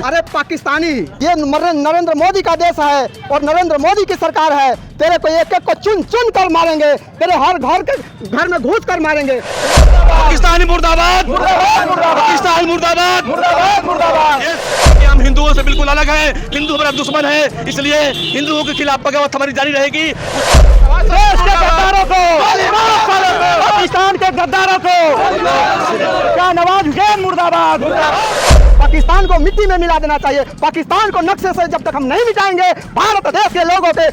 अरे पाकिस्तानी, ये नरेंद्र मोदी का देश है और नरेंद्र मोदी की सरकार है। तेरे को एक एक को चुन चुन कर मारेंगे, तेरे हर घर में घुस कर मारेंगे। पाकिस्तानी मुर्दाबाद, पाकिस्तान मुर्दाबाद, हम हिंदुओं से बिल्कुल अलग है, हिंदू हमारा दुश्मन है, इसलिए हिंदुओं के खिलाफ बगावत हमारी जारी रहेगी। देश के गद्दारों को, पाकिस्तान के गद्दारों को, क्या नवाज हुसैन मुर्दाबाद। पाकिस्तान को मिट्टी में मिला देना चाहिए। पाकिस्तान को नक्शे से जब तक हम नहीं मिटाएंगे, भारत देश के लोगों के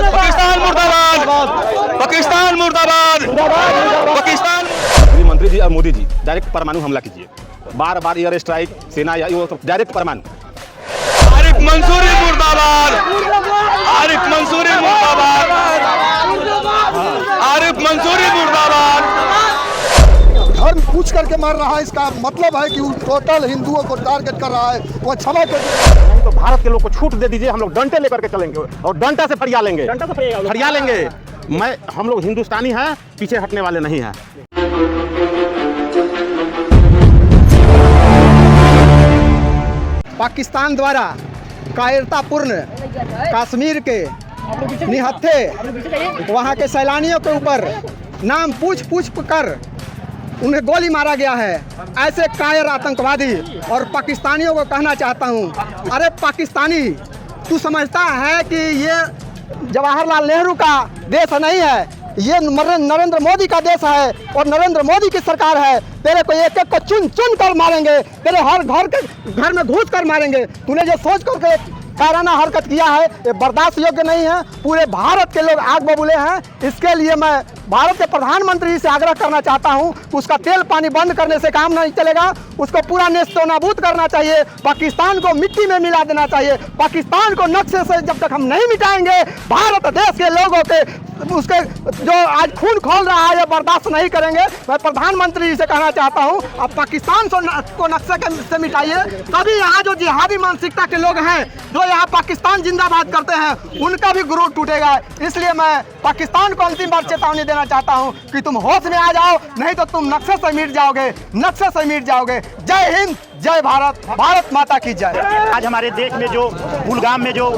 पाकिस्तान मुर्दाबाद, पाकिस्तान मुर्दाबाद, पाकिस्तान। मंत्री जी और मोदी जी डायरेक्ट परमाणु हमला कीजिए, बार बार एयर स्ट्राइक सेना या डायरेक्ट परमाणु। आरिफ मंसूरी मुर्दाबाद, आरिफ मंसूरी मुर्दाबाद, आरिफ मंसूरी मुर्दाबाद। धर्म पूछ करके मार रहा है, इसका मतलब है कि वो टोटल हिंदुओं को टारगेट कर रहा है। वो क्षमा कर नहीं तो भारत के लोग को छूट दे दीजिए, हम लोग डंडे लेकर के चलेंगे और डंडा से फरिया लेंगे, फरिया लेंगे। हम लोग हिंदुस्तानी हैं, पीछे हटने वाले नहीं हैं। पाकिस्तान द्वारा कायरतापूर्ण कश्मीर के निहत्थे वहाँ के सैलानियों के ऊपर नाम पूछ कर उन्हें गोली मारा गया है। ऐसे कायर आतंकवादी और पाकिस्तानियों को कहना चाहता हूँ, अरे पाकिस्तानी, तू समझता है कि ये जवाहरलाल नेहरू का देश नहीं है, ये नरेंद्र मोदी का देश है और नरेंद्र मोदी की सरकार है। तेरे को एक एक को चुन चुन कर मारेंगे, तेरे हर घर में घुस कर मारेंगे। तूने जो सोच करके कायराना हरकत किया है, ये बर्दाश्त योग्य नहीं है। पूरे भारत के लोग आग बबूले हैं। इसके लिए मैं भारत के प्रधानमंत्री से आग्रह करना चाहता हूं कि उसका तेल पानी बंद करने से काम नहीं चलेगा, उसको पूरा नेस्तनाबूद करना चाहिए। पाकिस्तान को मिट्टी में मिला देना चाहिए। पाकिस्तान को नक्शे से जब तक हम नहीं मिटाएंगे, भारत देश के लोगों के उसके जो आज खून खोल रहा है, ये बर्दाश्त नहीं करेंगे। मैं प्रधानमंत्री से कहना चाहता हूं, आप पाकिस्तान को नक्शे से मिटाइए, तभी यहाँ जो जिहादी मानसिकता के लोग हैं, जो यहाँ पाकिस्तान जिंदाबाद करते हैं, उनका भी गुरूर टूटेगा। इसलिए मैं पाकिस्तान को अंतिम बार चेतावनी देना चाहता हूं कि तुम होश में आ जाओ, नहीं तो तुम नक्शे से मिट जाओगे, नक्शे से मिट जाओगे। जय हिंद, जय भारत, भारत माता की जय। आज हमारे देश में जो कुलगाम में जो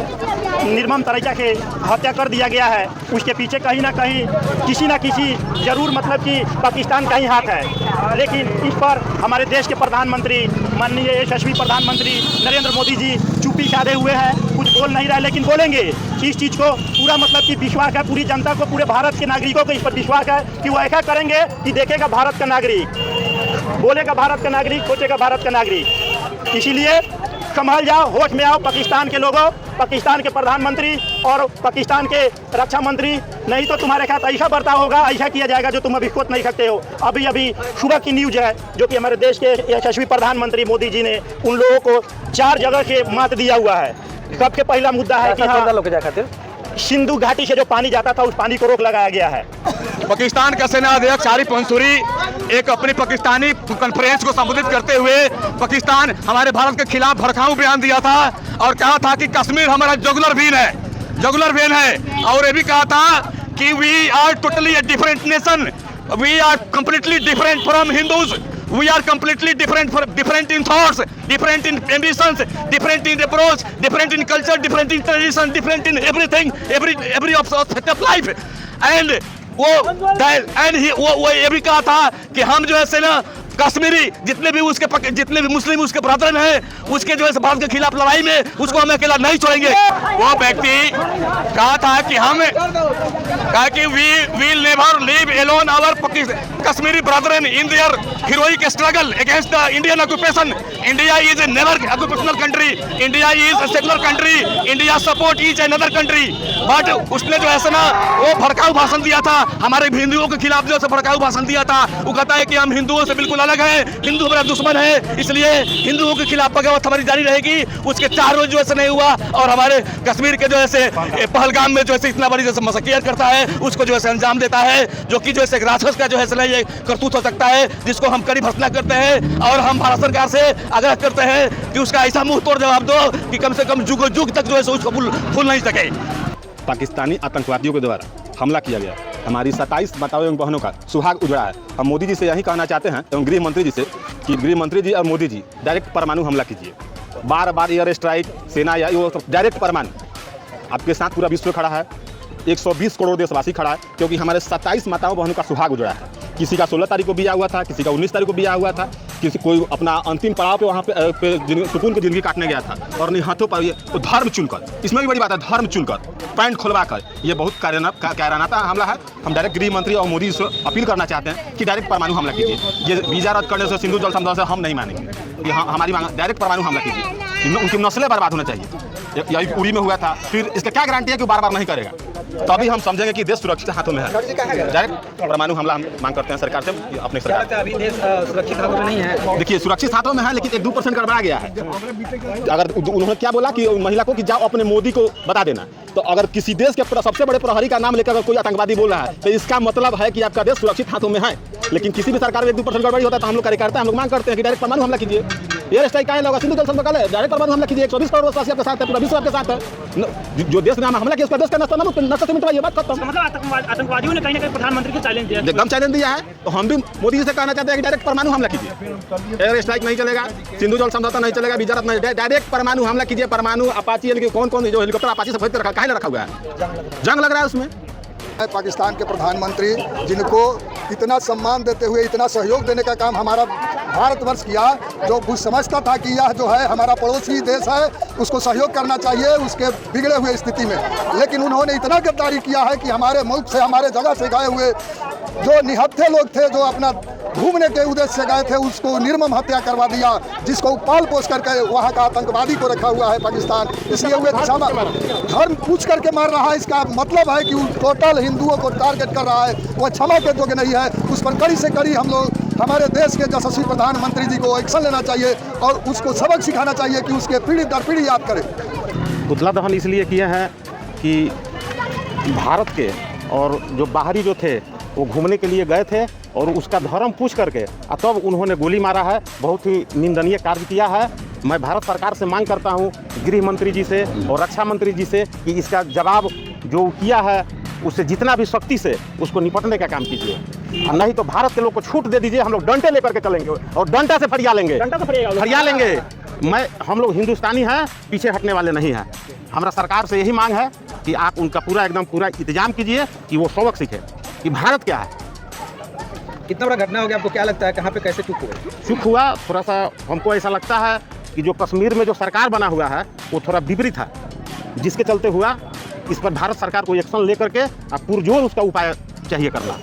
निर्मम तरीका के हत्या कर दिया गया है, उसके पीछे कहीं ना कहीं किसी न किसी जरूर मतलब कि पाकिस्तान का ही हाथ है। लेकिन इस पर हमारे देश के प्रधानमंत्री माननीय यशस्वी प्रधानमंत्री नरेंद्र मोदी जी चुप्पी साधे हुए हैं, कुछ बोल नहीं रहे, लेकिन बोलेंगे। इस चीज़ को पूरा मतलब कि विश्वास है, पूरी जनता को, पूरे भारत के नागरिकों को इस पर विश्वास है कि वो ऐसा करेंगे कि देखेगा भारत का नागरिक, बोलेगा भारत का नागरिक, सोचेगा भारत का नागरिक। इसीलिए संभल जाओ, होश में आओ पाकिस्तान के लोगों, पाकिस्तान के प्रधानमंत्री और पाकिस्तान के रक्षा मंत्री, नहीं तो तुम्हारे साथ ऐसा बर्ताव होगा, ऐसा किया जाएगा जो तुम अभी सोच नहीं सकते हो। अभी सुबह की न्यूज है जो कि हमारे देश के यशस्वी प्रधानमंत्री मोदी जी ने उन लोगों को 4 जगह से मात दिया हुआ है। सबसे पहला मुद्दा है कि हाँ, सिंधु घाटी से जो पानी जाता था, उस पानी को रोक लगाया गया है। पाकिस्तान का सेना अध्यक्ष आरिफ मंसूरी एक अपनी पाकिस्तानी कॉन्फ्रेंस को संबोधित करते हुए पाकिस्तान हमारे भारत के खिलाफ भड़काऊ बयान दिया था और कहा था कि कश्मीर हमारा जुगुलर वेन है, जुगुलर वेन है। और ये भी कहा था कि we are totally a different nation, we are completely different from Hindus, we are completely different in thoughts, different in ambitions, different in approach, different in culture, different in tradition, different in everything, every aspect of life. And वो ये भी कहा था कि हम जो है ना कश्मीरी जितने भी मुस्लिम उसके ब्रदरन हैं, उसके जो है भारत के खिलाफ लड़ाई में उसको हम अकेला नहीं छोड़ेंगे। वो व्यक्ति कहा था कि हम we will never leave alone our Kashmiri brethren in their heroic struggle against the Indian occupation. India is a never occupational country. India is a secular country. India support each another country. But उसने जो है ना वो भड़काऊ भाषण दिया था, हमारे हिंदुओं के खिलाफ जो है भड़काऊ भाषण दिया था। वो कहता है कि हम हिंदुओं से बिल्कुल अलग हैं, हिंदू हमारा दुश्मन है, इसलिए हिंदुओं के खिलाफ बगावत हमारी जारी रहेगी। उसके 4 रोज जो है नहीं हुआ और हमारे कश्मीर के जो है पहलगाम में जो है इतना बड़ी जैसे मशक्कत करता है, उसको जो है अंजाम देता है, जो कि जो है राक्षस का जो है ये करतूत हो सकता है, जिसको हम कड़ी भर्त्सना करते हैं। और हम भारत सरकार से आग्रह करते हैं कि उसका ऐसा मुंह तोड़ जवाब दो कि कम से कम जुग जुग तक जो है उसको भूल नहीं सके। पाकिस्तानी आतंकवादियों के द्वारा हमला किया गया हमारी 27 माताओं एवं बहनों का सुहाग उजड़ा है। हम मोदी जी से यही कहना चाहते हैं एवं गृह मंत्री जी से कि गृह मंत्री जी और मोदी जी डायरेक्ट परमाणु हमला कीजिए। बार बार एयर स्ट्राइक, सेना या डायरेक्ट परमाणु। आपके साथ पूरा विश्व खड़ा है, 120 करोड़ देशवासी खड़ा है, क्योंकि हमारे 27 माताओं बहनों का सुहाग उजड़ा है। किसी का 16 तारीख को बिया हुआ था, किसी का 19 तारीख को बिया हुआ था, किसी कोई अपना अंतिम पड़ाव पे वहाँ पे सुकून की जिंदगी काटने गया था और नहीं हाथों पर ये तो धर्म चुनकर, इसमें भी बड़ी बात है, धर्म चुनकर पैंट खुलवा कर, ये बहुत कायराना हमला है। हम डायरेक्ट गृह मंत्री और मोदी से अपील करना चाहते हैं कि डायरेक्ट परमाणु हमला कीजिए। ये वीजा रद्द करने से, सिंधु जल समझौते से हम नहीं मानेंगे कि हमारी मांग डायरेक्ट परमाणु हमला कीजिए। उनकी नस्लें बर्बाद होना चाहिए। यही उड़ी में हुआ था, फिर इसका क्या गारंटी है कि बार बार नहीं करेगा? तभी हम समझेंगे कि देश सुरक्षित हाथों में है। डायरेक्ट परमाणु हमला हम मांग करते हैं सरकार से, अपने सरकार से। अभी देश सुरक्षित हाथों में नहीं है। देखिए सुरक्षित हाथों में है, लेकिन 1-2% गड़बड़ा गया है। अगर उन्होंने क्या बोला कि महिला को कि जाओ अपने मोदी को बता देना, तो अगर किसी देश के सबसे बड़े प्रहरी का नाम लेकर अगर कोई आतंकवादी बोल रहा है तो इसका मतलब है कि आपका देश सुरक्षित हाथों में है। लेकिन किसी भी सरकार में 1-2% गड़बड़ी होता है तो हम लोग कार्यकर्ता हम लोग मांग करते हैं कि डायरेक्ट परमाणु हमला कीजिए। एयर स्ट्राइक का होगा, सिंधु जल समझौता है, डायरेक्ट परमाणु हमला कीजिए। 120 करोड़ देशवासी आपके साथ है, पूरा विश्व आपके साथ है। जो देश ने हमला किया उसका देश का नष्ट से मिटवाइए, बात खत्म। मतलब आतंकवादियों ने कहीं ना कहीं प्रधानमंत्री को चैलेंज दिया, एकदम चैलेंज दिया है। तो हम भी मोदी जी से कहना चाहते हैं कि डायरेक्ट परमाणु हमला कीजिए। एयर स्ट्राइक नहीं चलेगा, सिंधु जल समझौता नहीं चलेगा, वीजा रद्द नहीं, डायरेक्ट परमाणु हमला कीजिए। परमाणु अपाची यानी कि कौन जो हेलीकॉप्टर अपाची से खरीद कर काहे रखा हुआ है? जंग लग रहा है उसमें। पाकिस्तान के प्रधानमंत्री जिनको इतना सम्मान देते हुए इतना सहयोग देने का काम हमारा भारतवर्ष किया, जो कुछ समझता था कि यह जो है हमारा पड़ोसी देश है, उसको सहयोग करना चाहिए उसके बिगड़े हुए स्थिति में, लेकिन उन्होंने इतना गद्दारी किया है कि हमारे मुल्क से, हमारे जगह से गए हुए जो निहत्थे लोग थे, जो अपना घूमने के उद्देश्य से गए थे, उसको निर्मम हत्या करवा दिया, जिसको पाल पोस करके वहाँ का आतंकवादी को रखा हुआ है पाकिस्तान। इसलिए वे धर्म पूछ करके मार रहा है। इसका मतलब है कि टोटल हिंदुओं को टारगेट कर रहा है, वो क्षमा के योग्य नहीं है। उस पर कड़ी से कड़ी हम लोग, हमारे देश के यशस्वी प्रधानमंत्री जी को एक्शन लेना चाहिए और उसको सबक सिखाना चाहिए कि उसके पीढ़ी दर पीढ़ी याद करें। पुतला दहन इसलिए किए हैं कि भारत के और जो बाहरी जो थे वो घूमने के लिए गए थे और उसका धर्म पूछ करके तब उन्होंने गोली मारा है। बहुत ही निंदनीय कार्य किया है। मैं भारत सरकार से मांग करता हूं, गृह मंत्री जी से और रक्षा मंत्री जी से, कि इसका जवाब जो किया है उससे जितना भी सख्ती से उसको निपटने का काम कीजिए, और नहीं तो भारत के लोग को छूट दे दीजिए। हम लोग डंडे लेकर के चलेंगे और डंडा से फरिया लेंगे, फरिया लेंगे। हम लोग हिंदुस्तानी हैं, पीछे हटने वाले नहीं हैं। हमारा सरकार से यही मांग है कि आप उनका पूरा इंतजाम कीजिए कि वो सबक सीखे कि भारत क्या है। कितना बड़ा घटना हो गया, आपको क्या लगता है कहाँ पे कैसे चूक हुआ? थोड़ा सा हमको ऐसा लगता है कि जो कश्मीर में जो सरकार बना हुआ है वो थोड़ा विपरीत है, जिसके चलते हुआ। इस पर भारत सरकार को एक्शन लेकर के पुरजोर उसका उपाय चाहिए करना।